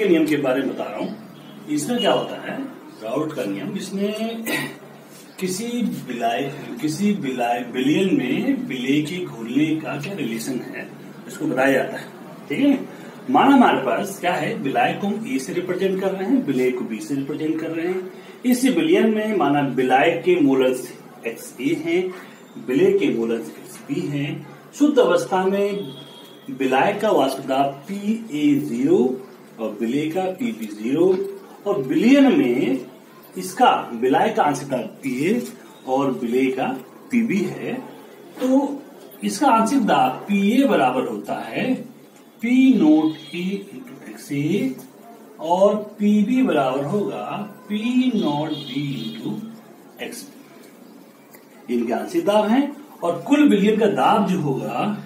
के नियम के बारे में बता रहा हूँ। इसमें क्या होता है, राउट का नियम, इसमें किसी बिलियन में विलेय के घूमने का क्या रिलेशन है इसको बताया जाता है। ठीक है, माना हमारे पास क्या है, विलय को हम ए से रिप्रेजेंट कर रहे हैं, विलेय को बी से रिप्रेजेंट कर रहे हैं। इस बिलियन में माना विलय के मूलक एक्स ए है, विलेय के मूलक एक्स बी है। शुद्ध अवस्था में विलय का वाष्प दाब पी ए 0 और विलेय का पी बी 0, और बिलियन में इसका विलय का आंशिक दाब पी ए और विलेय का पी बी है। तो इसका आंशिक दाब पी ए बराबर होता है P naught A into X A और पी बी बराबर होगा P naught B into X B. इनके आंशिक दाब हैं, और कुल बिलियन का दाब जो होगा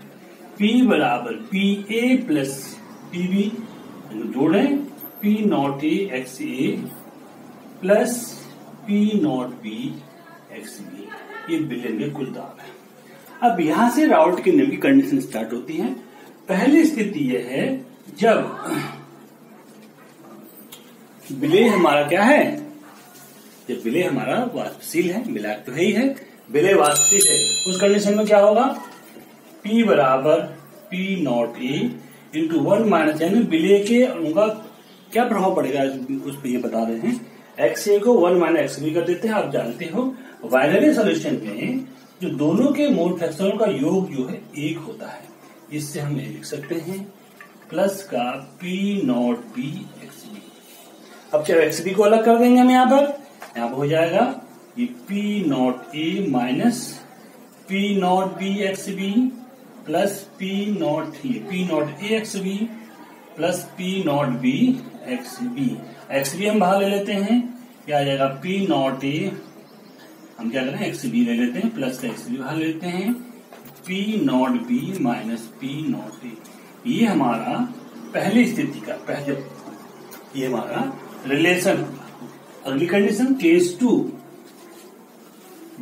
P बराबर P A plus P B, जोड़ें P naught A X A plus P naught B X B, ये बिलियन के कुल दाब है। अब यहां से राउट के नियम की कंडीशन स्टार्ट होती है। पहली स्थिति यह है जब विलेय हमारा क्या है, जब विलेय हमारा वाष्पशील है, विलायक तो है ही है, विलेय वाष्पशील है, उस कंडीशन में क्या होगा, P बराबर P naught A into 1 minus, यानी विलेय के उनका क्या प्रभाव पड़ेगा उस पर ये बता रहे हैं। एक्स ए को 1 माइनस एक्स बी कर देते हैं। आप जानते हो बाइनरी सॉल्यूशन में जो दोनों के मोल फ्रैक्शनों का योग जो है 1 होता है, इससे हम ये लिख सकते हैं प्लस का P naught B X B. अब चाहे एक्स बी को अलग कर देंगे हम यहाँ पर हो जाएगा ये P naught A minus P naught B X B plus P naught A X B plus P naught B X B. X B हम बाहर ले लेते हैं, क्या आ जाएगा पी नॉट ए, हम क्या करें एक्स बी ले लेते हैं, प्लस का एक्स बी बाहर लेते हैं, P naught B minus P naught ए। ये हमारा पहली स्थिति का पहले, ये हमारा रिलेशन होगा। अगली कंडीशन केस 2,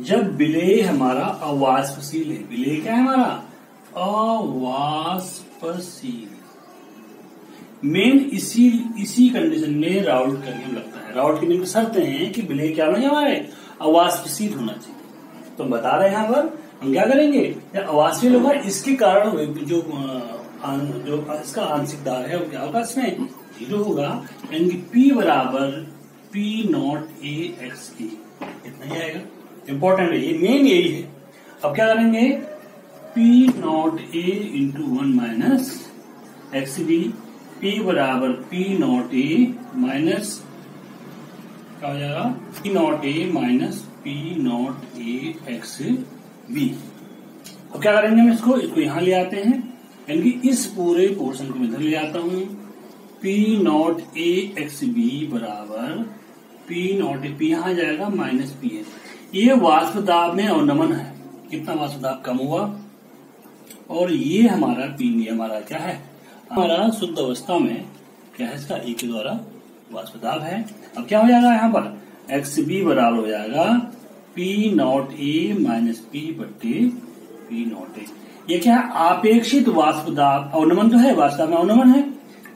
जब विलेय हमारा अवाष्पशील है। विलेय क्या है हमारा, अवाष्पशील। मेन इसी कंडीशन में राउट का नियम लगता है। राउट के नियम की शर्तें हैं कि विलेय क्या होना चाहिए, हमारे अवाष्पशील होना चाहिए। तो हम बता रहे हैं यहाँ पर हम क्या करेंगे, जब अवाष्पशील होगा इसके कारण जो इसका आंशिक दाब है वो क्या होगा, इसमें 0 होगा, यानी कि P बराबर पी नॉट ए एक्स ए, इतना ही आएगा। इंपॉर्टेंट है ये, मेन यही है। अब क्या करेंगे, P naught A into 1 minus X B, P बराबर पी नॉट ए माइनस क्या हो जाएगा, P naught A minus P naught A X B. अब क्या करेंगे हम इसको यहां ले आते हैं, यानी कि इस पूरे पोर्शन को मैं इधर ले आता हूं। P naught A X B बराबर पी नॉट ए, पी यहां जाएगा माइनस पी है। ये वाष्प दाब में अवनमन है, कितना वाष्प दाब कम हुआ, और ये हमारा पी हमारा क्या है, हमारा शुद्ध अवस्था में क्या है, इसका ए के द्वारा वाष्प दाब है। अब क्या हो जाएगा यहाँ पर, एक्स बी बराबर हो जाएगा P naught A minus P बट्टे पी नॉट ए। ये क्या है, आपेक्षित वाष्प दाब, अवनमन तो है, वाष्प दाब में अवनमन है,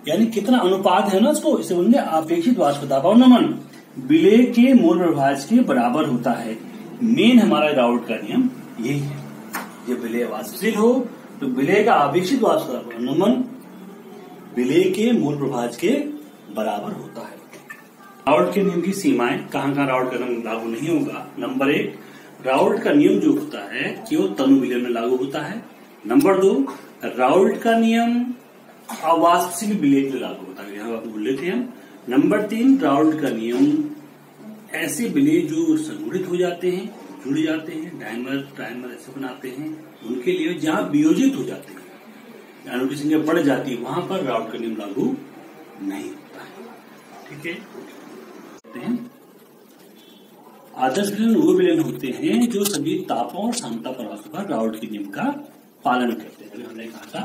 यानी कितना अनुपात है ना उसको, इसे बोलेंगे आपेक्षित वाष्प दाब अवनमन विलेय के मूल प्रभाज के बराबर होता है। मेन हमारा राउट का नियम यही है, जब विलेय वाष्पशील हो तो विलेय का आपेक्षित वाष्प दाब अवनमन विलेय के मूल प्रभाज के बराबर होता है। राउट के नियम की सीमाएं, कहां राउट का नियम लागू नहीं होगा। नंबर 1, राउट का नियम जो होता है केवल तनु विलयन में लागू होता है। नंबर 2, राउट का नियम अवाष्पशील विलेय के लिए लागू होता है, यहाँ बोल लेते हैं हम। नंबर 3, राउट का नियम ऐसे विलेय जो संगुणित हो जाते हैं, जुड़ जाते हैं, डायमर ऐसे बनाते हैं, उनके लिए जहां वियोजित हो जाते हैं, अणु की संख्या बढ़ जाती है, वहां पर राउट का नियम लागू नहीं होता है। ठीक है, आदर्श विलयन वो विलयन होते हैं जो सभी तापों और साम्यता प्रवाह पर राउट के नियम का पालन करते हैं। हमने कहा था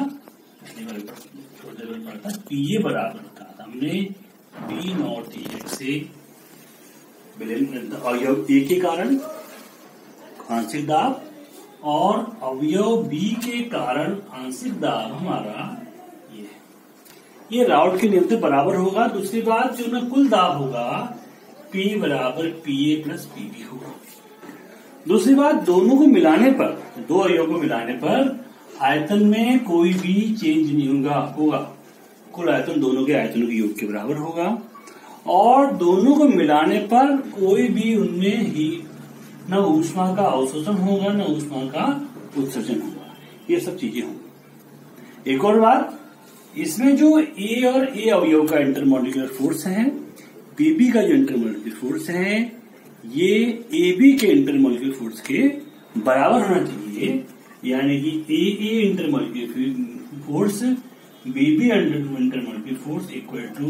पीए बराबर कहा था हमने पी नॉट ए एक्स से विलयन अवयव ए के कारण आंशिक दाब और अवयव बी के कारण आंशिक दाब हमारा ये है। ये राउट के नियम से बराबर होगा। दूसरी बात, जो ना कुल दाब होगा P बराबर PA प्लस PB होगा। दूसरी बात, दोनों को मिलाने पर, दो अवयवों को मिलाने पर आयतन में कोई भी चेंज नहीं होगा। कुल आयतन दोनों के आयतनों के योग के बराबर होगा और दोनों को मिलाने पर कोई भी उनमें ही न ऊष्मा का अवशोषण होगा न ऊष्मा का उत्सर्जन होगा। ये सब चीजें होंगी। एक और बात, इसमें जो A और A अवयव का इंटरमॉलिक्यूलर फोर्स है, PB का जो इंटरमॉलिक्यूलर फोर्स है, ये AB के इंटरमॉलिक्यूलर फोर्स के बराबर होना चाहिए। यानी कि AA intermolecular force BB intermolecular force equal to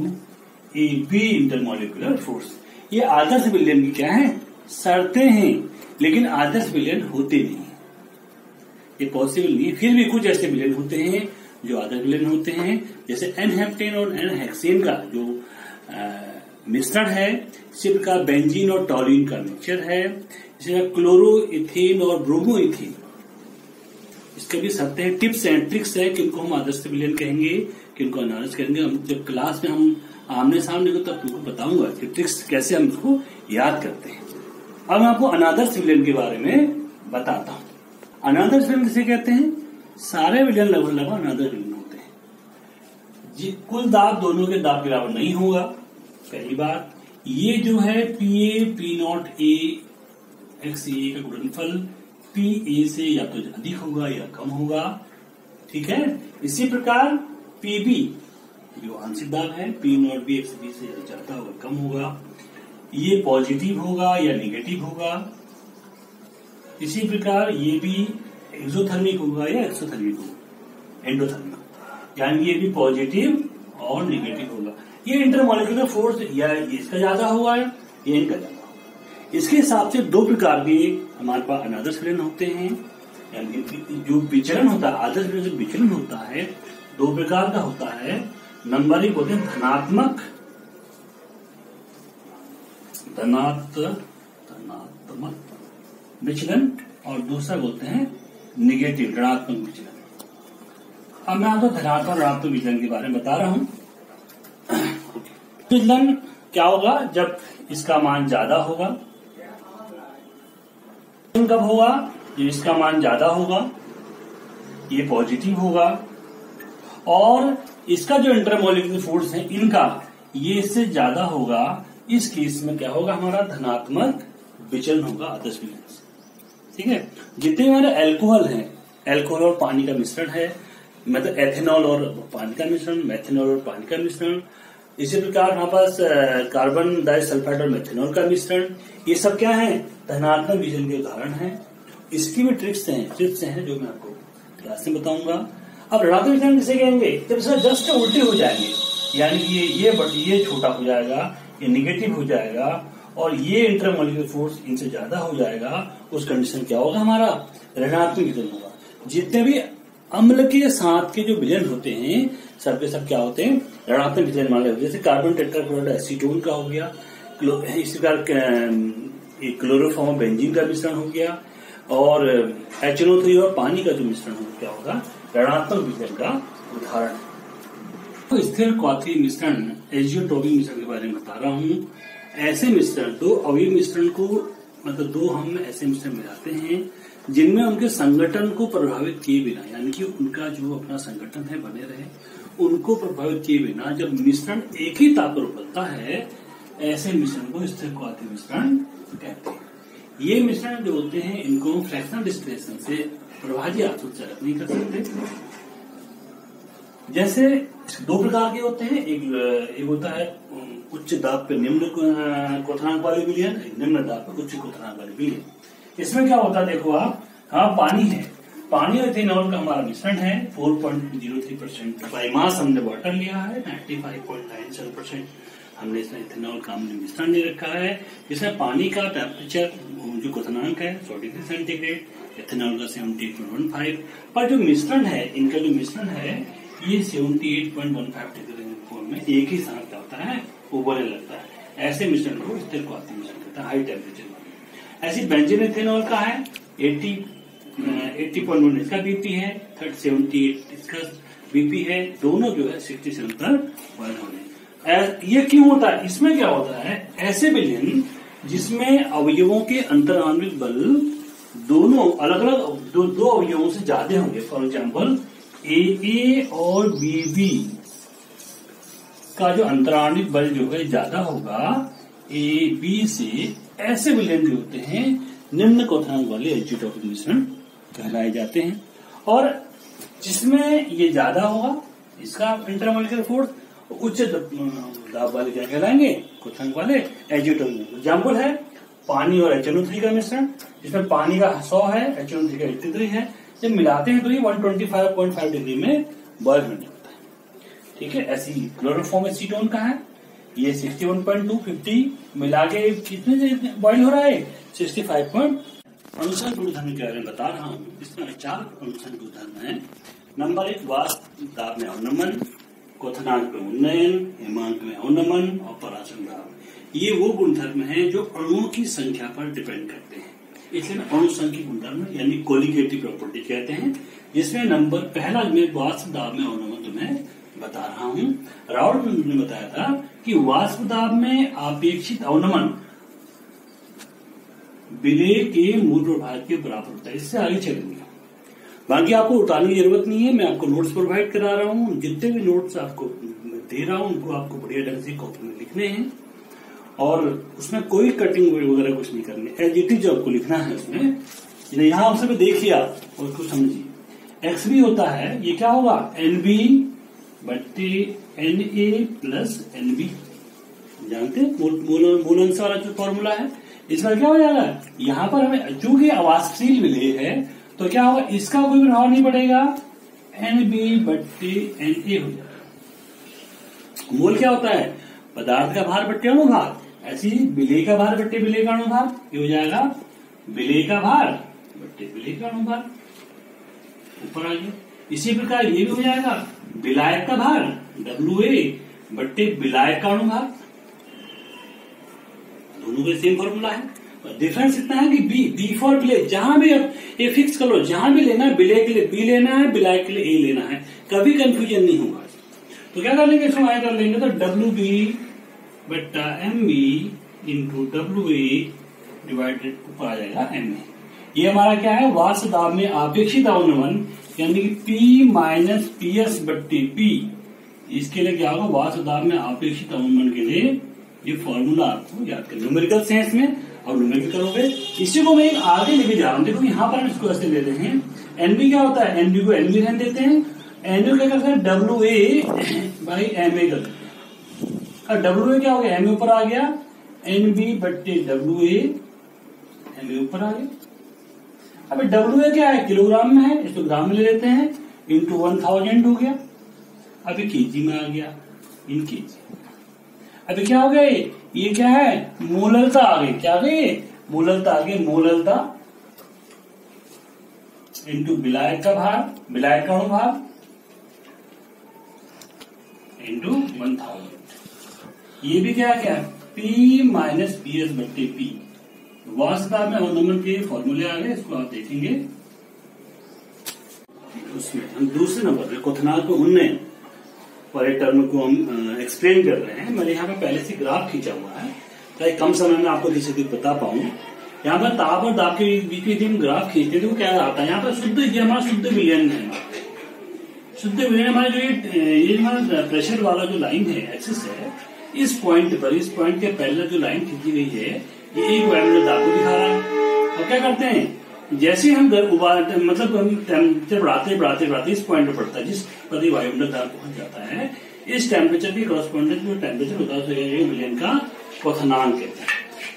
AB intermolecular force. ये आदर्श विलयन की क्या है, शर्तें हैं, लेकिन आदर्श विलयन होते नहीं, ये पॉसिबल नहीं है। फिर भी कुछ ऐसे विलयन होते हैं जो आदर्श विलयन होते हैं, जैसे N-हेप्टेन और N-हेक्सेन का जो मिश्रण है, इसी प्रकार बेंजीन और टॉलिन का मिक्सचर है, इसी क्लोरो इथेन और ब्रोमो इथेन, इसके भी शर्तें हैं, टिप्स एंड ट्रिक्स है, किनको हम आदर्श विलयन कहेंगे, किनको अनादर्श कहेंगे। हम जब क्लास में हम आमने सामने को तब तुमको बताऊंगा कि ट्रिक्स कैसे हम इसको याद करते हैं। अब मैं आपको अनादर्श विलयन के बारे में बताता हूं। अनादर्श विलयन किसे कहते हैं? सारे विलयन लगभग अनादर्श विलयन होते हैं। कुल दाब दोनों के दाब के बराबर नहीं होगा, पहली बात। ये जो है PA P0 A XA का गुणनफल PA से या तो अधिक होगा या कम होगा, ठीक है। इसी प्रकार PB जो आंशिक दाब है P0 भी XB से ज्यादा होगा कम होगा, ये पॉजिटिव होगा या निगेटिव होगा। इसी प्रकार ये भी एक्सोथर्मिक होगा या एक्सोथर्मिक होगा, एंडोथर्मिक, यानी ये भी पॉजिटिव और निगेटिव होगा। ये इंटरमॉलिक्यूलर फोर्स या इसका ज्यादा होगा या इनका ज्यादा होगा। इसके हिसाब से दो प्रकार के हमारे पास अनादर्श विलयन होते हैं, यानी जो विचलन होता है, आदर्श विलयन जो विचलन होता है दो प्रकार का होता है। नंबर एक होते हैं धनात्मक विचलन और दूसरा बोलते हैं निगेटिव ऋणात्मक विचलन। अब मैं आपको धनात्मक ऋणात्मक विचलन के बारे में बता रहा हूं। विचलन क्या होगा? जब इसका मान ज्यादा होगा। कब होगा? जब इसका मान ज्यादा होगा, ये पॉजिटिव होगा, और इसका जो इंटरमॉलिक्यूलर फोर्स है इनका ये इससे ज्यादा होगा। इस केस में क्या होगा? हमारा धनात्मक विचलन होगा आदर्श विलयन से, ठीक है। जितने हमारे अल्कोहल हैं, अल्कोहल और पानी का मिश्रण है, मतलब एथेनॉल और पानी का मिश्रण, मेथेनॉल और पानी का मिश्रण, इसी प्रकार हमारे पास कार्बन डाइसल्फाइड और मेथेनॉल का मिश्रण, ये सब क्या है? धनात्मक विचलन के उदाहरण है। इसकी भी ट्रिक्स हैं जो मैं आपको क्लास में बताऊंगा। अब ऋणात्मक विचलन किसे कहेंगे? जब इसका जस्ट उल्टे हो जाएंगे, यानी कि ये छोटा हो जाएगा, ये निगेटिव हो जाएगा और ये इंटरमॉलिक्यूलर फोर्स इनसे ज्यादा हो जाएगा, उस कंडीशन क्या होगा? हमारा ऋणात्मक विचलन होगा। जितने भी अम्ल के साथ के जो विलयन होते हैं सब के सब क्या होते हैं? ऋणात्मक विचलन वाले होते हैं। जैसे कार्बन टेट्राक्लोराइड एसीटोन का हो गया, इसी प्रकार क्लोरोफॉर्म बेंजीन का मिश्रण हो गया, और HNO3 और पानी का जो मिश्रण होगा क्या होगा? ऋणात्मक विचलन का उदाहरण। तो स्थिर क्वाथी मिश्रण, एजियोट्रोपिक मिश्रण के बारे में बता रहा हूँ। ऐसे मिश्रण, दो अवयव मिश्रण को, मतलब दो हम ऐसे मिश्रण मिलाते हैं जिनमें उनके संगठन को प्रभावित किए बिना, यानी कि उनका जो अपना संगठन है बने रहे, उनको प्रभावित किए बिना जब मिश्रण एक ही ताप पर उबलता है, ऐसे मिश्रण को स्थिर क्वाथी मिश्रण कहते हैं। ये मिश्रण जो होते हैं इनको फ्रैक्शनल डिस्टिलेशन से प्रभावी आंसू से अलग नहीं कर सकते। जैसे दो प्रकार के होते हैं, एक होता है उच्च दाब पे निम्न क्वथनांक वाले विलयन, निम्न दाब पे उच्च क्वथनांक वाले विलयन। इसमें क्या होता है देखो आप, हाँ पानी है, पानी और इथेनॉल का हमारा मिश्रण है 4.03%। बाई मास हमने वाटर लिया है 95.97%। हमने इसमें इथेनॉल का हमने मिश्रण ले रखा है, जिसमें पानी का टेम्परेचर जो क्वथनांक है 100 डिग्री सेंटीग्रेड, इथेनॉल का 78.15, पर जो मिश्रण है, इनका जो मिश्रण है ये 78.15 डिग्री में एक ही साथ क्या होता है? उबलने लगता है। ऐसे मिश्रण को स्थिर क्वाथी मिश्रण कहता है, हाई टेम्परेचर में। ऐसी बेंजीन इथेनॉल का है 80.1 इसका BP है, 78 इसका बीपी है, दोनों जो है 67 पर बॉयल हो रहे। ये क्यों होता है? इसमें क्या होता है, ऐसे विलयन जिसमें अवयवों के अंतराण्विक बल दोनों अलग अलग दो अवयवों से ज्यादा होंगे। फॉर एग्जाम्पल ए और बी का जो अंतराण्विक बल जो है ज्यादा होगा ए बी से, ऐसे विलयन जो होते हैं निम्न क्वथनांक वाले एजीटोपिक मिश्रण कहलाए जाते हैं। और जिसमें ये ज्यादा होगा इसका इंटरमोलिकुलर फोर्स, उच्च दाब वाले क्या कहलाएंगे, क्वथनांक वाले एजीटोपिक। एग्जाम्पल है पानी और HNO3 का मिश्रण, जिसमें पानी का 100 है, HNO3 का 83 है। जब मिलाते हैं तो ये 125.5 डिग्री में बॉयल होने लगता है। ठीक है, ऐसी क्लोरोफॉर्म एसीटोन का है, ये 61.2 50 मिला के कितने बॉयल हो रहा है, 65. अनुसरण गुणधर्म के बारे में बता रहा हूँ। इसमें 4 अनुसरण गुणधर्म है। नंबर 1 वाष्प दाब में अवनमन, क्वथनांक में उन्नयन, हिमांक में अवनमन और पराचन दाब। ये वो गुणधर्म हैं जो अणुओं की संख्या पर डिपेंड करते हैं, इसलिए अणुसंख्यी गुणधर्म यानी कोलिगेटिव प्रॉपर्टी कहते हैं। जिसमें नंबर पहला में वाष्प दाब में अवनमन तुम्हें बता रहा हूँ। राउल्ट ने बताया था कि वाष्प दाब में अपेक्षित अवनमन विलेय के मूल प्रभाव के बराबर होता है। इससे आगे चलेंगे, बाकी आपको उतारने की जरूरत नहीं है, मैं आपको नोट्स प्रोवाइड करा रहा हूँ। जितने भी नोट्स आपको दे रहा हूँ उनको आपको बढ़िया ढंग से कॉपी में लिखने हैं और उसमें कोई कटिंग वगैरह कुछ नहीं करनी। एज इट इज जो आपको लिखना है उसमें, यहाँ आपसे देखिए आप और उसको समझिए। एक्स बी होता है, ये क्या होगा, NB बट्टे NA प्लस NB, जानते हैं मूलांश वाला जो फॉर्मूला है। इसमें क्या हो जाएगा, यहाँ पर हमें चूंकि अवाष्पशील विलेय है तो क्या होगा, इसका कोई प्रभाव नहीं पड़ेगा, NB बट्टे NA हो जाएगा। मोल क्या होता है, पदार्थ का भार बट्टे अणुभार, ऐसी विलेय का भार बट्टे विलेय का अणुभार, ये हो जाएगा विलेय का भार बट्टे विलेय का अणुभार, ऊपर आ गया। इसी प्रकार ये भी हो जाएगा विलायक का भार WA बट्टे विलायक का अणुभार, दोनों का सेम फॉर्मूला है। डिफरेंस इतना है कि बी फॉर विलेय, जहां भी आप ये फिक्स कर लो, जहां भी लेना है विलेय के लिए B लेना है, विलायक के लिए A लेना है, कभी कंफ्यूजन नहीं होगा। तो क्या कर लेंगे, इसको आगे कर लेंगे तो WB बट्टा MB इंटू WA डिवाइडेड ऊपर आ जाएगा MA। ये हमारा क्या है, वाष्प दाब में अपेक्षित अवनमन यानी कि P माइनस PS बट्टे P। इसके लिए क्या होगा, वाष्प दाब में अपेक्षित अवनमन के लिए ये फॉर्मूला आपको याद करना, न्यूमेरिकल सेंस में और न्यूमेरिकल करोगे। इसी को मैं आगे लेके जा रहा हूँ। देखो यहाँ पर हम इसको ऐसे लेते हैं, NB क्या होता है, NB को NB रहने देते हैं, NB क्या करते हैं WA बाई MA कर देते हैं। और WA क्या हो गया, MA ऊपर आ गया, NB बट्टे WA, MA ऊपर आ गया। अब WA क्या है, किलोग्राम में है, इसको ग्राम में ले लेते हैं, इंटू 1000 हो गया। अभी केजी में आ गया, इन केजी। अभी क्या हो गया, ये क्या है, मोललता आ गई, क्या आ गई, मोललता आ गई। मोललता इंटू विलायक का भार, विलायक का अणुभार इंटू 1000। ये भी क्या क्या, P माइनस PS बट्टे P। वाष्प दाब में अवनमन के फॉर्मूले आ गए, इसको आप देखेंगे। उसमें हम दूसरे नंबर पे क्वथनांक उन्नयन वाले टर्म को हम एक्सप्लेन कर रहे हैं। मैंने यहाँ पे पहले से ग्राफ खींचा हुआ है ताकि कम समय में आपको किसी को बता पाऊं। यहाँ पर ताप और दाब के बीच में ग्राफ खींचते तो क्या आता है, यहाँ पर शुद्ध, ये हमारा शुद्ध विलयन है, शुद्ध विलयन हमारा जो ये हमारा प्रेशर वाला जो लाइन है, एक्सिस है, इस पॉइंट पर, इस पॉइंट के पहले जो लाइन खींची गई है ये एक वायुमंडल दाब को दिखा रहा है। अब क्या करते हैं, जैसे हम मतलब हम टेम्परेचर बढ़ाते इस पॉइंट पर पड़ता है, जिस पर वायुमंडल दाब पहुंच जाता है, इस टेम्परेचर के कॉरेस्पॉन्डेंट जो टेम्परेचर होता है विलयन का क्वथनांक कहते हैं।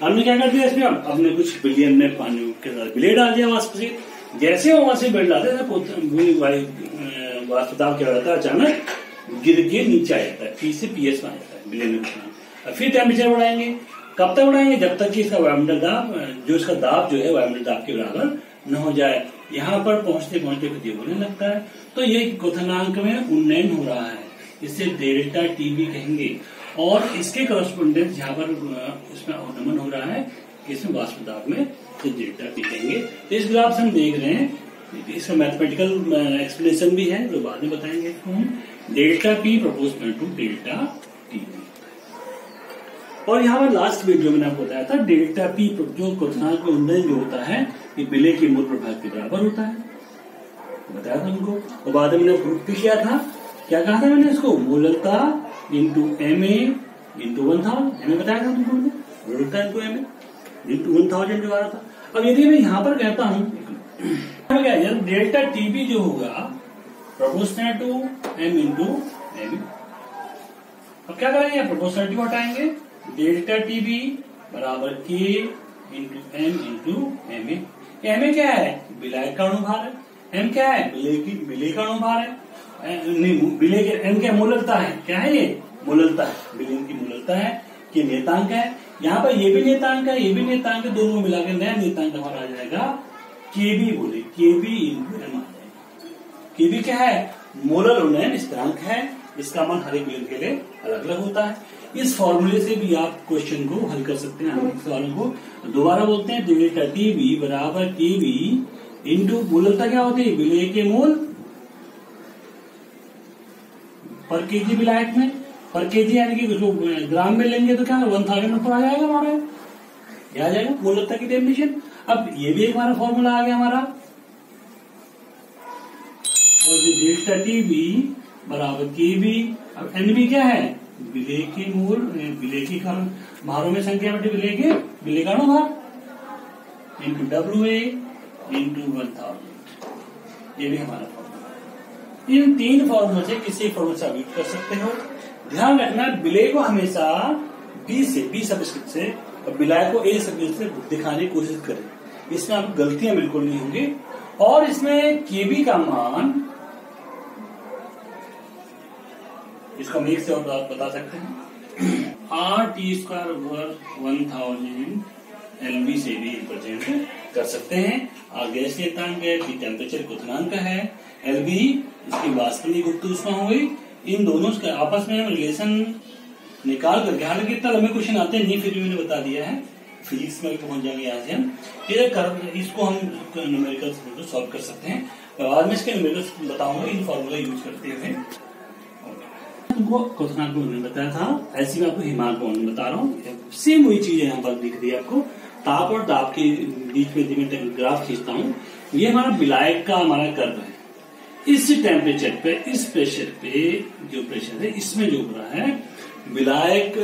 हमने क्या कर दिया इसमें, हमने कुछ विलयन में पानी के साथ विलेय डाल दिया वाष्प से। जैसे वहां से बिल्ड आते हैं वाष्प दाब क्या होता है, अचानक गिर के नीचे आ जाता है, P से PS में आ जाता है विलयन में। फिर टेम्परेचर बढ़ाएंगे, कब तक बढ़ाएंगे, जब तक कि इसका वायुमंडल दाब, जो इसका दाब जो है वायुमंडल दाब के बराबर न हो जाए। यहाँ पर पहुंचते पहुंचते फिर होने लगता है। तो ये क्वथनांक में उन्नयन हो रहा है, इसे डेल्टा TB कहेंगे। और इसके कॉरेस्पॉन्डेंट यहाँ पर इसमें अवनमन हो रहा है, इसमें वाष्प दाब में तो डेल्टा T कहेंगे। तो इस ग्राफ से हम देख रहे हैं इसका मैथमेटिकल एक्सप्लेनेशन भी है जो बाद में बताएंगे इसको हम। Delta P proportional to delta T. और यहाँ पर लास्ट वीडियो में आपको बताया था डेल्टा पी जो क्वथनांक उन्नयन जो होता है ये विलेय के मूल प्रभाव के बराबर होता है, बताया था उनको। और बाद में मैंने प्रूफ भी किया था, क्या कहा था मैंने इसको, मूललता इंटू एम इंटू 1000, मैंने बताया था तुमको, मूललता इंटू एम इंटू 1000 जो आ रहा था। अब यदि मैं यहाँ पर कहता हूँ डेल्टा टीबी जो होगा proportional to M into M. अब क्या करेंगे, प्रोपोर्शनलिटी हटाएंगे, डेल्टा टीबी बराबर K into M into M. M क्या है, विलायक का अणुभार है, एम क्या है, विलेय का अणुभार है, नहीं विलेय के एम क्या मूललता है, क्या है ये मूललता है, विलेय की मूललता है, कि नेतांक है। यहाँ पर ये भी नेतांक है, ये भी नेतांक है, दोनों मिलाकर नया नेतांक हमारा आ जाएगा केबी, बोले केबी इंटू एम आ जाएगा। केबी क्या है, मोलर उन्नयन स्थिरांक है, इसका मान हर एक विलेय के लिए अलग अलग होता है। इस फॉर्मूले से भी आप क्वेश्चन को हल कर सकते हैं। हम सवालों को दोबारा बोलते हैं, डेल्टा टीबी बराबर केबी इंटू मूललता क्या होती है, विलेय के मूल पर केजी विलायक में, पर केजी यानी कि जो ग्राम में लेंगे तो क्या 1000 पर आ जाएगा हमारा, क्या आ जाएगा मूललता की डेफिनेशन। अब ये भी एक हमारा फॉर्मूला आ गया हमारा। और जो डेल्टा टीबी बराबर केबी, अब एनबी क्या है, विलेय के मूल, विलेय के कारण भारों में संख्या बटे विलेय का अणुभार इंटू डब्ल्यू इंटू 1000। ये भी हमारा फॉर्मूला। इन तीन फॉर्मूले से किसी फॉर्मूले से आप यूज कर सकते हो। ध्यान रखना विलेय को हमेशा बी सबस्क्रिप्ट से और विलायक को ए सबस्क्रिप्ट से दिखाने की कोशिश करें, इसमें आपको गलतियां बिल्कुल नहीं होंगी। और इसमें केबी का मान, इसको हम एक से और बता सकते हैं, R T square over 1000 LB से भी रिप्रेजेंट कर सकते हैं। आर गैस नेतांक है, टी टेम्परेचर क्वथनांक है, एलबी इसकी वास्तविक गुप्त ऊष्मा हो गई। इन दोनों का आपस में रिलेशन निकाल करके, हालांकि इतना लंबे क्वेश्चन आते नहीं, फिर भी मैंने बता दिया है, फिजिक्स में पहुंच जाएंगे यहाँ से हम। इसको हम न्यूमेरिकल सॉल्व कर सकते हैं, बाद में इसके न्यूमेरिकल बताऊंगा इन फॉर्मूला यूज करते हुए। तुमको क्वथनांक मैंने बताया था, ऐसे में आपको हिमांक बता रहा हूँ, सेम वही चीज यहाँ पर दिख रही है आपको। ताप और दाब के बीच में ग्राफ खींचता हूँ, ये हमारा विलायक का हमारा कर्व है। इस टेम्परेचर पे, इस प्रेशर पे, जो प्रेशर है इसमें जो हो रहा है, विलायक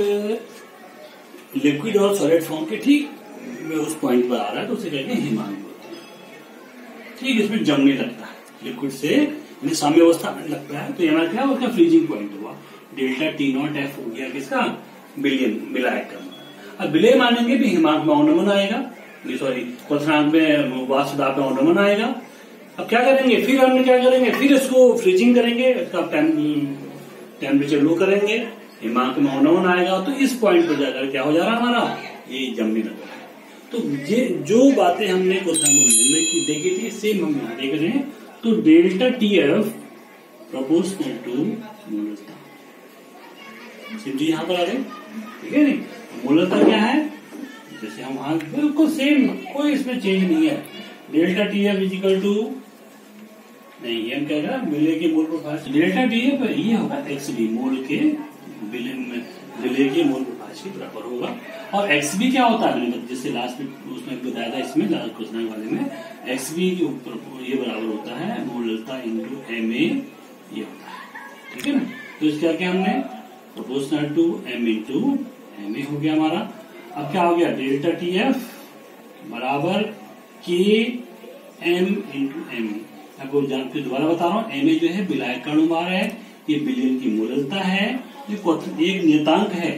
लिक्विड और सॉलिड फॉर्म के ठीक उस पॉइंट पर आ रहा है, तो उसे कहते हैं हिमांक होता है। ठीक, इसमें जमने लगता है, लिक्विड से साम्य अवस्था में लगता है, तो यहाँ क्या उसका फ्रीजिंग पॉइंट हुआ, डेल्टा टी नॉट एफ हो गया किसका, विलायक का। अब विलेय मानेंगे भी हिमांक में अवनमन आएगा, सॉरी क्वथनांक में वाष्प दाब में अवनमन आएगा। अब क्या करेंगे, फिर हम क्या करेंगे, फिर इसको फ्रीजिंग करेंगे, इसका टेम्परेचर लो करेंगे, हिमांक में अवनमन आएगा, तो इस पॉइंट पर जाकर क्या हो जा रहा है हमारा, ये जमने लगा है। तो ये जो बातें हमने क्वथनांक में देखी थी, सेम हम यहाँ देख रहे हैं। तो delta T F proportional to मूललता, समझिए यहाँ पर आ गए, ठीक है नहीं। मूललता क्या है, जैसे हम वहां बिल्कुल सेम, कोई इसमें चेंज नहीं है। Delta T F equal to, नहीं हम क्या करें, विलेय के मूल प्रभाष, डेल्टा टी एफ ये होगा एक्स बी, मूल के विलेय के मूल प्रभाष के बराबर होगा। और एक्स बी क्या होता है, मैंने जैसे लास्ट में उसमें बताया था, इसमें लास्ट क्वेश्चन वाले में एक्स बी के ऊपर ये बराबर होता है मूललता इंटू एम ए, ये होता है, ठीक है ना। तो इसका क्या हमने proportional to M into M A हो गया हमारा। अब क्या हो गया, डेल्टा टी एफ बराबर के एम इंटू एम ए। आपको जानते दोबारा बता रहा हूँ, एम ए जो है विलायक का अणुभार है, ये विलेय की मूललता है, ये एक नियतांक है,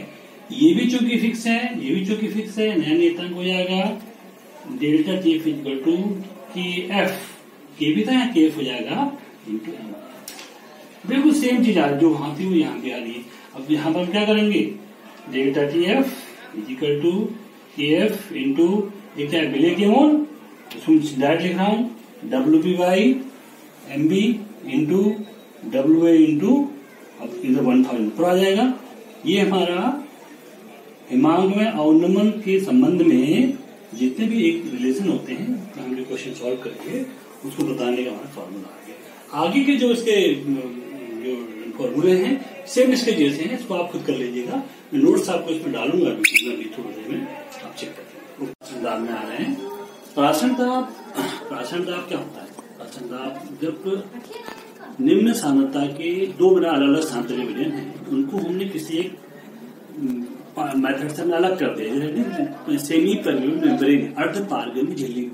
ये भी चूंकि फिक्स है, ये भी चूंकि फिक्स है, नया नियतांक हो जाएगा delta T F equal to K F, K भी था के एफ हो जाएगा इंटू एम। बिल्कुल सेम चीज आ रही, जो वहां थी वो यहाँ पे आ रही है। अब यहाँ पर क्या करेंगे, delta T F equal to K F into ये क्या है, विलेय के मूल, इसमें डायरेक्ट लिख रहा हूँ W B by M B into W A into अब इधर 1000 पर आ जाएगा। ये हमारा हिमांक में अवनमन के संबंध में जितने भी एक रिलेशन होते हैं, तो हम जो क्वेश्चन सॉल्व करेंगे उसको बताने का हमारा फॉर्मूला आ गया। आगे के जो इसके जो फॉर्मूले हैं सेम इसके जैसे हैं, इसको आप खुद कर लीजिएगा। मैं नोट्स आपको इसमें डालूंगा अभी थोड़ी देर में, आप चेक कर लीजिए। प्राशन दाब में आ रहे हैं। प्राशन दाब क्या होता है? प्राशन दाब जब निम्न सांद्रता के दो बिना अलग अलग सांद्रता के विलयन हैं, उनको हमने किसी एक मेथड से अलग कर दिया, जैसे सेमी परमेबल मेम्ब्रेन, अर्ध पारगम्य झिल्ली।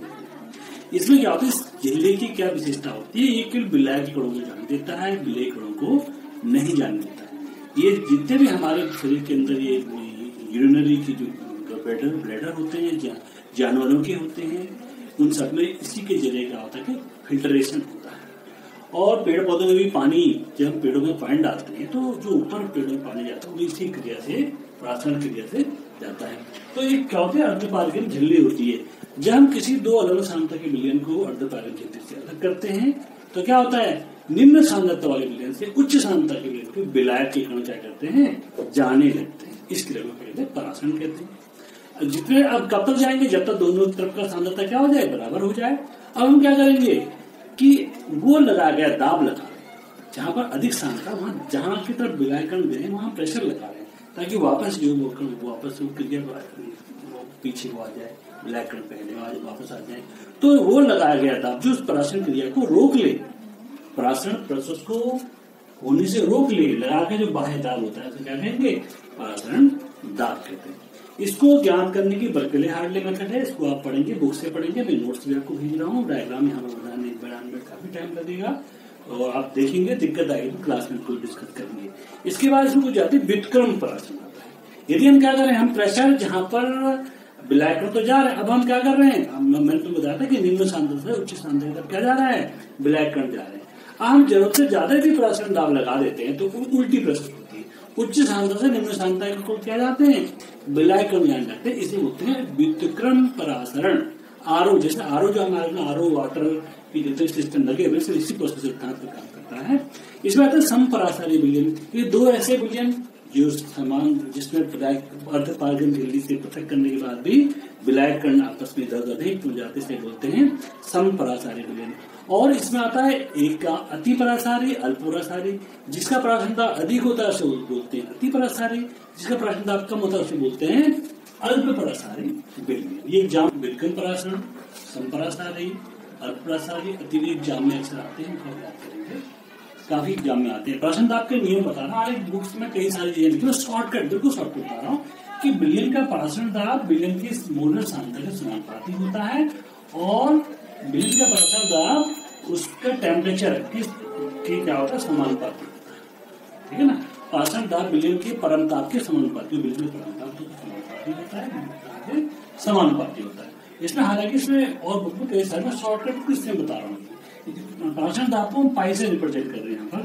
इसमें क्या होता है, इस झिल्ली की क्या विशेषता होती है? ये केवल विलायक कणों को जान देता है, विलेय कणों को नहीं जान देता है। ये जितने भी हमारे शरीर के अंदर ये यूरिनरी की जो ब्लैडर होते हैं, जानवरों के होते हैं, उन सब में इसी के जरिए क्या होता है कि फिल्ट्रेशन होता है। और पेड़ पौधों में भी पानी, जब हम पेड़ों में पानी डालते हैं तो जो ऊपर पेड़ों में पानी जाता है वो इसी क्रिया से, प्राशन क्रिया से जाता है। तो ये क्या होता है, अर्धपारगम्य झिल्ली होती है। जब हम किसी दो अलग अलग सांद्रता के विलयन को अर्धपारगम्य झिल्ली से अलग करते हैं तो क्या होता है, निम्न सांद्रता वाले विलयन से उच्च सांद्रता के विलयन को विलायक के कण क्या करते हैं, जाने लगते हैं। इस क्रिया को कहते हैं परासरण कहते हैं। जितने अब कब तक जाएंगे, जब तक दोनों तरफ का सांद्रता क्या हो जाए, बराबर हो जाए। अब हम क्या करेंगे कि वो लगा गया दाब लगा, जहां पर अधिक सांद्रता, वहां जहां की तरफ विलायक कण गए वहां प्रेशर लगा रहे हैं, ताकि वापस जो वापस क्रिया पीछे को आ जाए, विलायक कण पहले वापस आ जाए। तो वो लगाया गया दाब जो उस परासरण क्रिया को रोक ले, परासरण प्रोसेस को होने से रोक ले, लगा के जो बाह्य दाब होता है तो क्या कहेंगे, परासरण दाब कहते हैं। इसको ज्ञात करने की बर्कले हार्डले मेथड है, इसको आप पढ़ेंगे, बुक से पढ़ेंगे। मैं नोट्स भी आपको भेज रहा हूँ, डायग्राम यहाँ पर बनाने में काफी टाइम लगेगा और आप देखेंगे, दिक्कत आएगी तो क्लास में कोई डिस्कस करेंगे। इसके बाद इसमें कुछ जाती है व्युत्क्रम परासरण आता है। यदि हम क्या कर रहे हैं, हम प्रेशर जहां पर विलायक कण तो जा रहे हैं, अब हम क्या कर रहे हैं, मैंने तो बताया था कि निम्न सांद्रता से उच्च सांद्रता तक क्या जा रहा है, विलायक कण जा रहे हैं। हम जरूरत से ज्यादा भी परासरण दाब लगा देते हैं तो उल्टी प्रोसेस होती है, उच्च सांद्रता से निम्न सांद्रता को क्या जाते हैं, विलायक कण जाने लगते हैं। इसे बोलते हैं व्युत्क्रम परासरण। आरओ, जैसे आरओ जो हमारे में आरओ वाटर की जितने सिस्टम लगे हुए इसी प्रोसेस सिद्धांत पर काम करता है। इसमें आता है समपरासारी विलयन। ये दो ऐसे विलयन जो समान, जिसमें अर्धपारगम्य झिल्ली से पृथक करने के बाद भी विलायक कण आपस में इधर अधिक हो जाते से बोलते हैं समपरासारी विलयन। और इसमें आता है एक का अति परासारी, अल्पपरासारी। जिसका परासरण दाब अधिक होता है उसे बोलते हैं अति परासारी, जिसका परासरण दाब कम होता है उसे बोलते हैं अल्पपरासारी विलयन। ये एग्जाम व्युत्क्रम परासरण, समपरासारी, अल्पपरासारी, अतिरिक्त एग्जाम में अक्सर आते हैं, याद करेंगे, काफी एग्जाम में आते हैं। परासरण दाब के नियम बता रहा हूँ, बुक्स में कई सारी चीजें लिखी, शॉर्टकट, बिल्कुल शॉर्टकट बता रहा हूँ कि विलयन का परासरण दाब विलयन की मोलर सांद्रता के समानुपाती होता है और विलयन का परासरण दाब उसका टेम्परेचर की क्या होता है, समानुपाती होता है। ठीक है ना, परासरण दाब विलयन के परम ताप के समानुपाती, विलयन के परम ताप के समानुपाती होता है, समानुपाती होता है। इसमें हालांकि इसमें और बुक में कई सारे शॉर्टकट किससे बता रहा हूँ। परासरण दाब को हम पाई से रिप्रेजेंट कर रहे हैं, यहाँ पर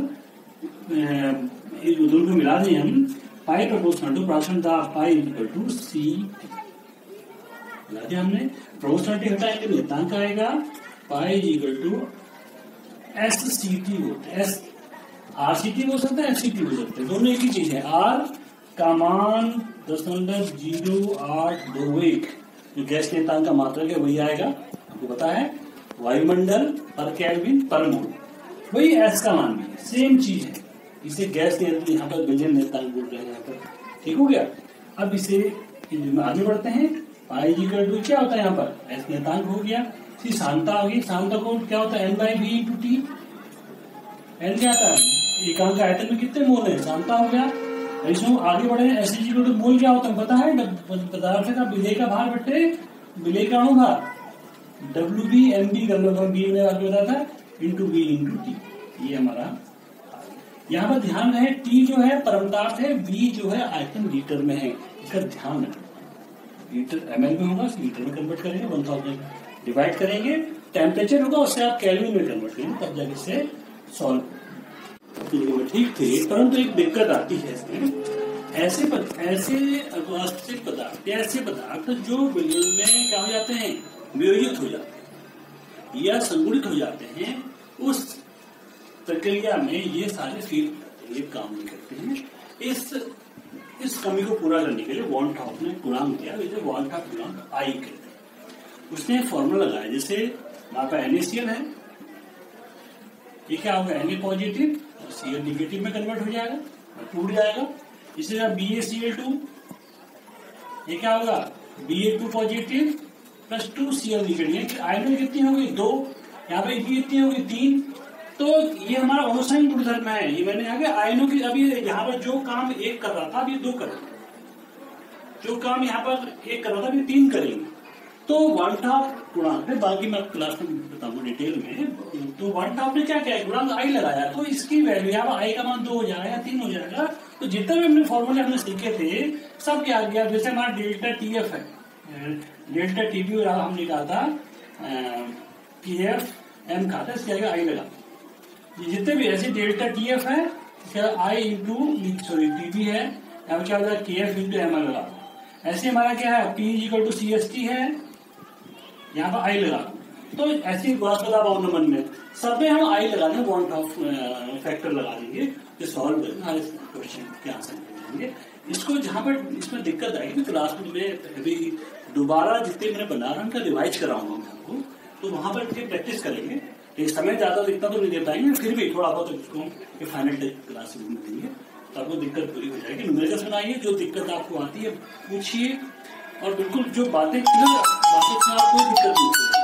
दोनों को मिला दें हम, पाई प्रोपोर्शनल टू परासरण दाब पाई इक्वल टू सी, मिला दिया हमने, प्रोपोर्शनलिटी हटाएंगे नियतांक आएगा, pi equal to S C T बोलते हैं, एस आर सी टी बोल सकते हैं, एस सी टी बोल सकते हैं, दोनों एक ही चीज है। आर का मान 0.0821, जो गैस नियतांक का मात्रक है वही आएगा, आपको पता है, वायुमंडल पर केल्विन पर मोल, वही एस का मान भी है, सेम चीज है। इसे गैस नियंत्रण यहाँ पर विलयन नियतांक बोल रहे हैं यहाँ पर, ठीक हो गया। अब इसे आगे बढ़ते हैं, पाई इक्वल टू क्या होता है यहाँ पर, एस नियतांक हो गया, सी सांद्रता आ गई, सांद्रता को क्या होता है, n/v इंटू टी, एन क्या आता है, एकांक का आयतन में कितने मोल है, सांद्रता हो गया। इसमें आगे बढ़े, एस इक्वल टू मोल क्या होता है पता है, पदार्थ का विलेय का भार बटे विलेय का अणु भार, WB/MB करना, बी में आपको बताया था, इंटू बी इंटू टी, ये हमारा। यहाँ पर ध्यान रहे, टी जो है परमताप है, बी जो है आयतन लीटर में है, इसका ध्यान रखना। लीटर ml में होगा, लीटर में कन्वर्ट करेंगे, 1000 डिवाइड करेंगे, टेम्परेचर होगा उससे आप केल्विन में कन्वर्ट करेंगे, तब जाके से सॉल्व। ठीक थे, परंतु एक दिक्कत आती है इसमें, ऐसे अवास्तविक पदार्थ, ऐसे पदार्थ जो विलयन में क्या हो जाते हैं, वियोजित हो जाते हैं या संगुणित हो जाते हैं, उस प्रक्रिया में ये सारे फेल ये काम नहीं करते हैं। इस कमी को पूरा करने के लिए वॉन टॉप ने गुणांक दिया, इसे वॉन टॉप गुणांक आई कहते हैं। उसने फॉर्मूला लगाया, जैसे हमारे पास NaCl है, ये क्या होगा, Na पॉजिटिव और Cl निगेटिव में कन्वर्ट हो जाएगा, टूट जाएगा। इसी तरह BaCl2, ये क्या होगा, Ba2 positive plus 2Cl negative. आयनों कितनी होगी, 2, यहाँ पे कितनी होगी, 3। तो ये हमारा ओनोसाइन गुणधर्म है। ये मैंने आगे आयनों की, अभी यहाँ पर जो काम एक कर रहा था अभी 2 करेंगे, जो काम यहाँ पर एक कर रहा था अभी 3 करेंगे। तो 1/2 गुणांक है, बाकी मैं क्लास में बताऊंगा डिटेल में। तो 1/2 ने क्या किया, गुणांक आई लगाया, तो इसकी वैल्यू यहाँ पर आई का मान 2 हो जाएगा या 3 हो जाएगा। तो जितने भी हमने फॉर्मूले हमने सीखे थे सब क्या गया, जैसे हमारा डेल्टा TF है, डेल्टा TB हमने कहा था PF M का था, इसके आगे आई लगा। जितने भी ऐसे डेल्टा TF है, I इंटू TB है, यहाँ क्या होगा KF इंटू M लगा। ऐसे हमारा क्या है, P इक्वल टू CST है, यहाँ पर आई लगा। तो ऐसी वास्तव अवनमन में सब में हम आई लगा देंगे, बॉन्ड ऑफ फैक्टर लगा देंगे, जो सॉल्व हमारे क्वेश्चन के आंसर मिल जाएंगे। इसको जहां पर इसमें दिक्कत आएगी तो क्लास में अभी दोबारा जितने मैंने बना रहा उनका रिवाइज कराऊंगा मैं आपको, तो वहां पर प्रैक्टिस करेंगे। इस समय ज्यादा दिक्कत तो नहीं दे पाएंगे, फिर भी थोड़ा बहुत इसको फाइनल क्लास में देंगे तो आपको दिक्कत पूरी हो जाएगी। न्यूमेरिकल्स बनाइए, जो दिक्कत आपको आती है पूछिए, और बिल्कुल जो बातें आपको दिक्कत नहीं होगी।